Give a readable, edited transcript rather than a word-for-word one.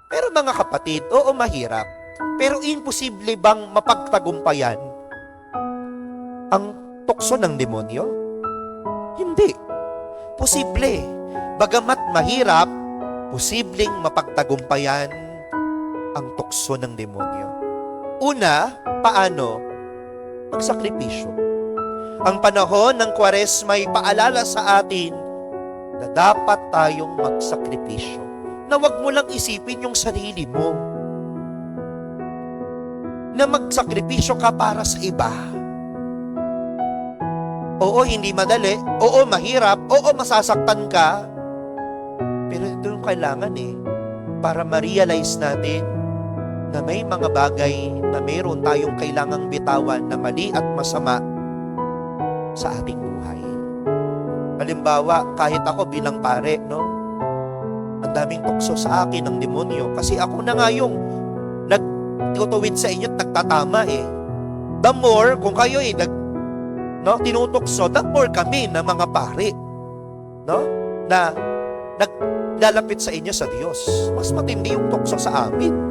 Pero mga kapatid, oo, mahirap. Pero imposible bang mapagtagumpayan ang tukso ng demonyo? Hindi. Posible. Bagamat mahirap, posibleng mapagtagumpayan ang tukso ng demonyo. Una, paano? Magsakripisyo. Ang panahon ng Kwaresma ay paalala sa atin na dapat tayong magsakripisyo. Na wag mo lang isipin yung sarili mo. Na magsakripisyo ka para sa iba. Oo, hindi madali. Oo, mahirap. Oo, masasaktan ka. Pero ito yung kailangan para ma-realize natin na may mga bagay na mayroon tayong kailangang bitawan na mali at masama sa ating buhay. Halimbawa, kahit ako bilang pare, ang daming tukso sa akin ng demonyo kasi ako na nga yung nagtutuwid sa inyo at nagtatama The more, kung kayo tinutukso, the more kami na mga pare, na naglalapit sa inyo sa Diyos. Mas matindi yung tukso sa amin.